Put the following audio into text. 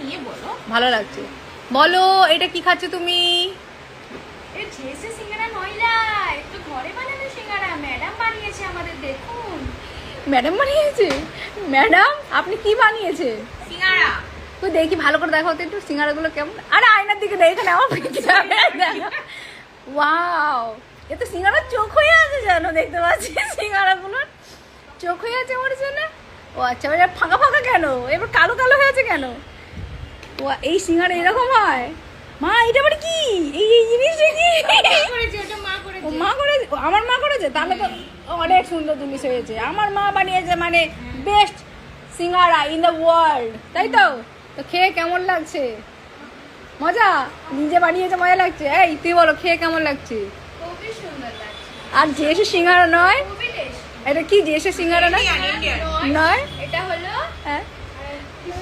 নিয়ে বলো। ভালো লাগছে। বলো এটা কি খাচ্ছ তুমি? এই ঝেসে সিঙ্গারা নইলা, একটু ঘরে বানানো সিঙ্গারা ম্যাডাম বানিয়েছে আমাদের, দেখুন। ম্যাডাম বানিয়েছে? ম্যাডাম আপনি কি বানিয়েছে? সিঙ্গারা। তো দেখি ভালো করে দেখাও তো একটু সিঙ্গারাগুলো কেমন। আরে আয়নার দিকে দেখ, এখানে আমার ওয়াও, এ তো সিঙ্গারার চোখ হয়ে আছে যেন, দেখতে পাচ্ছি সিঙ্গারাগুলোর চোখ হয়ে আছে ওর জন্য। ও আচ্ছা, এবার ফাঁকা ফাঁকা কেন, এবার কালো কালো হয়ে আছে কেন? ও এই সিঙ্গারা এরকম হয়? মা এটা আবার কি? এই জিনিসটা কি? করেছে ওটা মা ও করেছে। মা করেছে? ও, আমার মা করেছে? তাহলে তো অনেক সুন্দর জিনিস হয়েছে। আমার মা বানিয়েছে মানে best singara in the world, তাই তো? তো খেয়ে কেমন লাগছে? মজা? নিজে বানিয়েছে, মজা লাগছে? এই তুই বলো, খেয়ে কেমন লাগছে? খুবই সুন্দর লাগছে, আর জেসে সিঙ্গারা নয়, খুবই টেস্টি। এটা কি জেসে সিঙ্গারা নয়? ইন্ডিয়ান নয়? এটা হলো হ্যাঁ